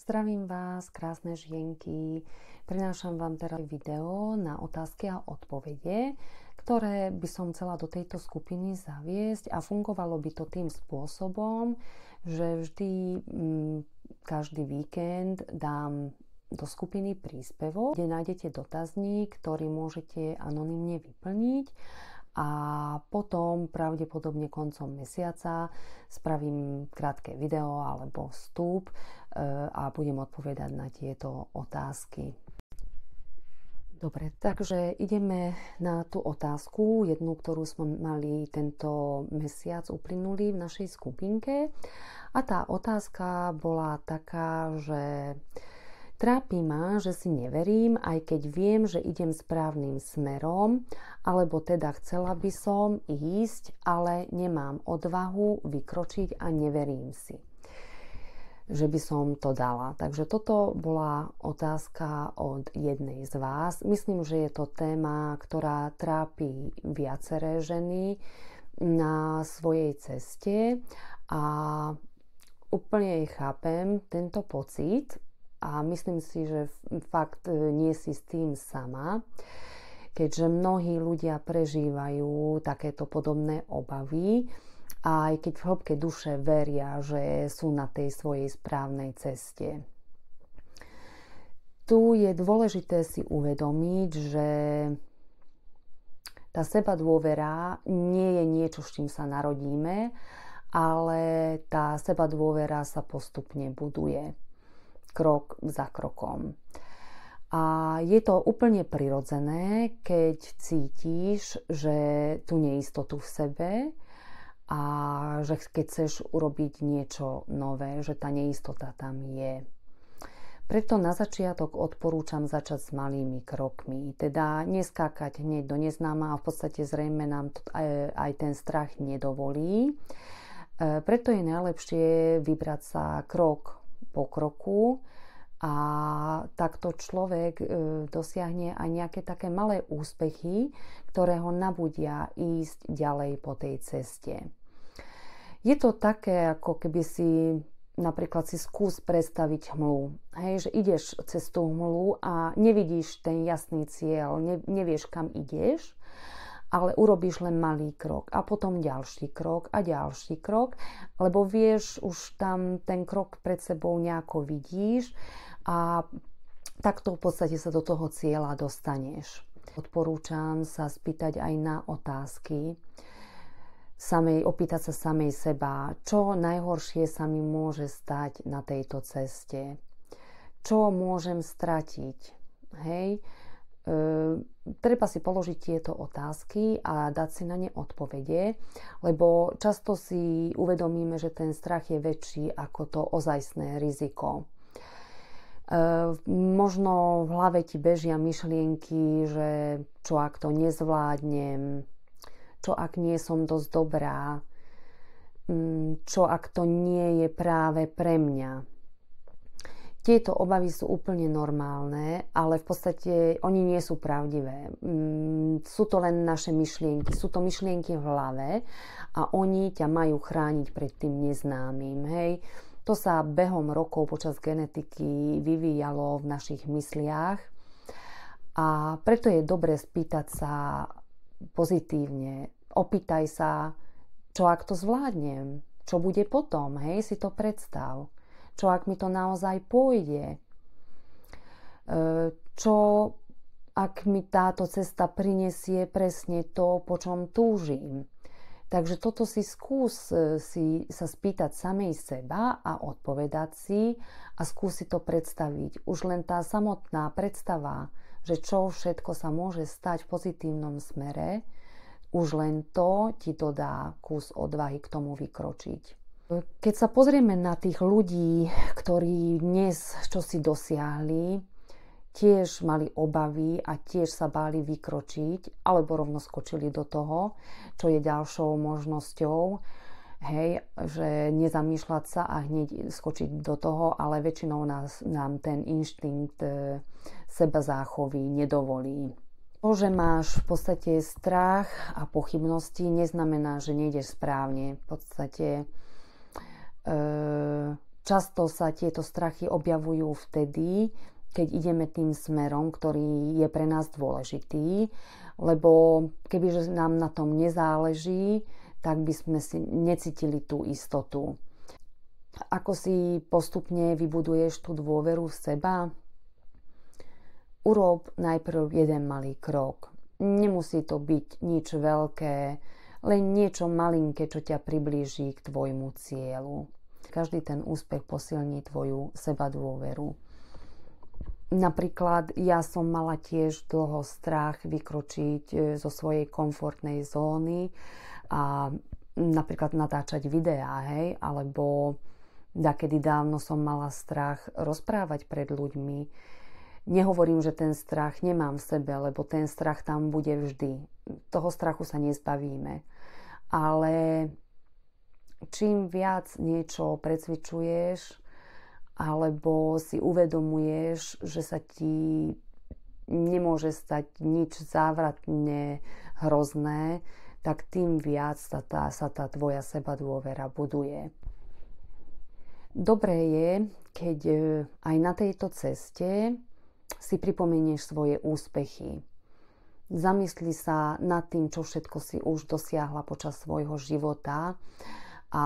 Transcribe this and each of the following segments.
Zdravím vás, krásne žienky. Prinášam vám teraz video na otázky a odpovede, ktoré by som chcela do tejto skupiny zaviesť a fungovalo by to tým spôsobom, že vždy každý víkend dám do skupiny príspevok, kde nájdete dotazník, ktorý môžete anonymne vyplniť. A potom pravdepodobne koncom mesiaca spravím krátke video alebo vstup a budem odpovedať na tieto otázky. Dobre, takže ideme na tú otázku, jednu, ktorú sme mali tento mesiac uplynulý v našej skupinke. A tá otázka bola taká, že trápi ma, že si neverím, aj keď viem, že idem správnym smerom, alebo teda chcela by som ísť, ale nemám odvahu vykročiť a neverím si, že by som to dala. Takže toto bola otázka od jednej z vás. Myslím, že je to téma, ktorá trápi viaceré ženy na svojej ceste a úplne chápem tento pocit. A myslím si, že fakt nie si s tým sama, keďže mnohí ľudia prežívajú takéto podobné obavy, aj keď v hĺbke duše veria, že sú na tej svojej správnej ceste. Tu je dôležité si uvedomiť, že tá sebadôvera nie je niečo, s čím sa narodíme, ale tá sebadôvera sa postupne buduje krok za krokom. A je to úplne prirodzené, keď cítiš, že tú neistotu v sebe a že keď chceš urobiť niečo nové, že tá neistota tam je. Preto na začiatok odporúčam začať s malými krokmi. Teda neskákať hneď do neznáma a v podstate zrejme nám aj ten strach nedovolí. Preto je najlepšie vybrať sa krok po kroku a takto človek dosiahne aj nejaké také malé úspechy, ktoré ho nabudia ísť ďalej po tej ceste. Je to také, ako keby si napríklad si skús predstaviť hmlu. Hej, že ideš cez tú hmlu a nevidíš ten jasný cieľ, nevieš kam ideš, ale urobíš len malý krok a potom ďalší krok a ďalší krok, lebo vieš, už tam ten krok pred sebou nejako vidíš a takto v podstate sa do toho cieľa dostaneš. Odporúčam sa spýtať aj na otázky, opýtať sa samej seba, čo najhoršie sa mi môže stať na tejto ceste, čo môžem stratiť, hej. Treba si položiť tieto otázky a dať si na ne odpovede, lebo často si uvedomíme, že ten strach je väčší ako to ozajstné riziko. Možno v hlave ti bežia myšlienky, že čo ak to nezvládnem, čo ak nie som dosť dobrá, čo ak to nie je práve pre mňa. Tieto obavy sú úplne normálne, ale v podstate oni nie sú pravdivé. Sú to len naše myšlienky, sú to myšlienky v hlave a oni ťa majú chrániť pred tým neznámym. Hej. To sa behom rokov počas genetiky vyvíjalo v našich mysliach a preto je dobre spýtať sa pozitívne. Opýtaj sa, čo ak to zvládnem, čo bude potom, hej, si to predstav. Čo ak mi to naozaj pôjde? Čo ak mi táto cesta prinesie presne to, po čom túžim? Takže toto si skús sa spýtať samej seba a odpovedať si a skúsi to predstaviť. Už len tá samotná predstava, že čo všetko sa môže stať v pozitívnom smere, už len to ti dodá kus odvahy k tomu vykročiť. Keď sa pozrieme na tých ľudí, ktorí dnes čo si dosiahli, tiež mali obavy a tiež sa báli vykročiť, alebo rovno skočili do toho, čo je ďalšou možnosťou, hej, že nezamýšľať sa a hneď skočiť do toho, ale väčšinou nám ten inštinkt sebazáchovy nedovolí. To, že máš v podstate strach a pochybnosti, neznamená, že nejdeš správne. V podstate Často sa tieto strachy objavujú vtedy, keď ideme tým smerom, ktorý je pre nás dôležitý, lebo kebyže nám na tom nezáleží, tak by sme si necítili tú istotu. Ako si postupne vybuduješ tú dôveru v seba? Urob najprv jeden malý krok. Nemusí to byť nič veľké, len niečo malinké, čo ťa priblíži k tvojmu cieľu. Každý ten úspech posilní tvoju sebadôveru. Napríklad ja som mala tiež dlho strach vykročiť zo svojej komfortnej zóny a napríklad natáčať videá, hej, alebo dakedy dávno som mala strach rozprávať pred ľuďmi. Nehovorím, že ten strach nemám v sebe, lebo ten strach tam bude vždy. Toho strachu sa nezbavíme. Ale čím viac niečo precvičuješ, alebo si uvedomuješ, že sa ti nemôže stať nič závratne hrozné, tak tým viac sa tá tvoja sebadôvera buduje. Dobré je, keď aj na tejto ceste si pripomenieš svoje úspechy. Zamysli sa nad tým, čo všetko si už dosiahla počas svojho života a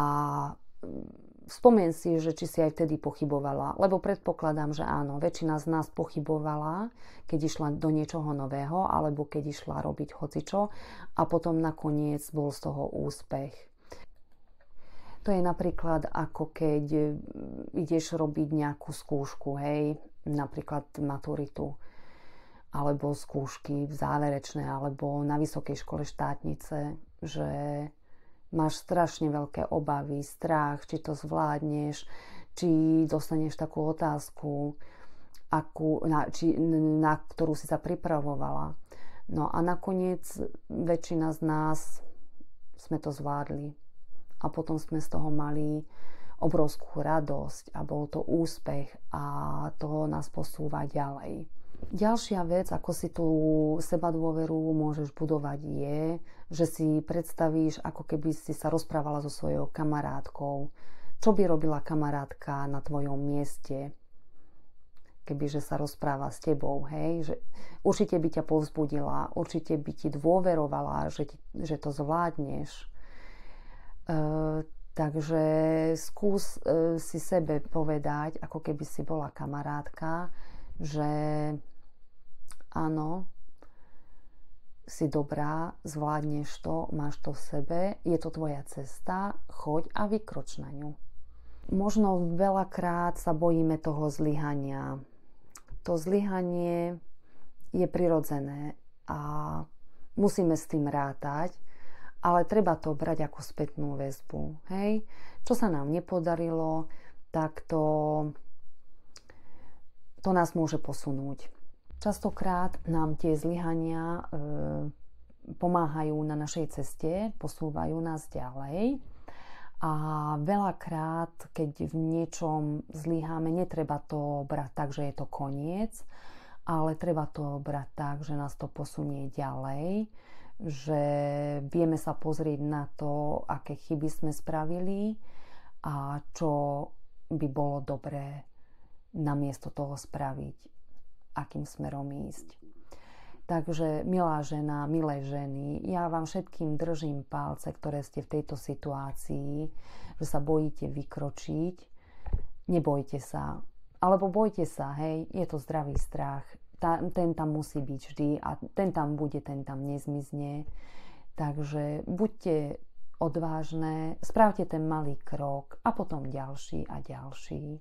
spomen si, že či si aj vtedy pochybovala, lebo predpokladám, že áno, väčšina z nás pochybovala, keď išla do niečoho nového, alebo keď išla robiť hocičo a potom nakoniec bol z toho úspech. To je napríklad ako keď ideš robiť nejakú skúšku, hej, napríklad maturitu, alebo skúšky záverečné, alebo na vysokej škole štátnice, že máš strašne veľké obavy, strach, či to zvládneš, či dostaneš takú otázku, na ktorú si sa pripravovala. No a nakoniec väčšina z nás sme to zvládli. A potom sme z toho mali obrovskú radosť a bol to úspech a to nás posúva ďalej. Ďalšia vec, ako si tú sebadôveru môžeš budovať, je, že si predstavíš, ako keby si sa rozprávala so svojou kamarátkou. Čo by robila kamarátka na tvojom mieste, kebyže sa rozpráva s tebou, hej? Že určite by ťa povzbudila, určite by ti dôverovala, že to zvládneš. Takže skús si sebe povedať, ako keby si bola kamarátka, že áno, si dobrá, zvládneš to, máš to v sebe, je to tvoja cesta, choď a vykroč na ňu. Možno veľakrát sa bojíme toho zlyhania. To zlyhanie je prirodzené a musíme s tým rátať, ale treba to brať ako spätnú väzbu. Hej? Čo sa nám nepodarilo, tak to nás môže posunúť. Častokrát nám tie zlyhania pomáhajú na našej ceste, posúvajú nás ďalej. A veľakrát, keď v niečom zlyháme, netreba to brať tak, že je to koniec, ale treba to brať tak, že nás to posunie ďalej, že vieme sa pozrieť na to, aké chyby sme spravili a čo by bolo dobré namiesto toho spraviť, akým smerom ísť. Takže, milá žena, milé ženy, ja vám všetkým držím palce, ktoré ste v tejto situácii, že sa bojíte vykročiť. Nebojte sa. Alebo bojte sa, hej, je to zdravý strach. Ten tam musí byť vždy a ten tam bude, ten tam nezmizne. Takže buďte odvážne, spravte ten malý krok a potom ďalší a ďalší.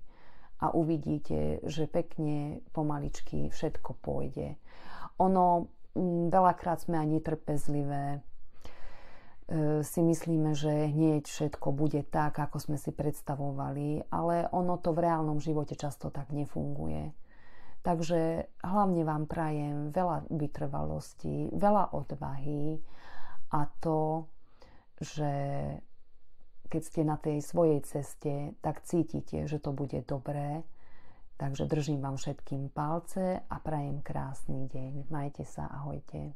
A uvidíte, že pekne, pomaličky všetko pôjde. Ono, veľakrát sme aj netrpezlivé. Si myslíme, že hneď všetko bude tak, ako sme si predstavovali, ale ono to v reálnom živote často tak nefunguje. Takže hlavne vám prajem veľa vytrvalosti, veľa odvahy a to, že keď ste na tej svojej ceste, tak cítite, že to bude dobré. Takže držím vám všetkým palce a prajem krásny deň. Majte sa, ahojte.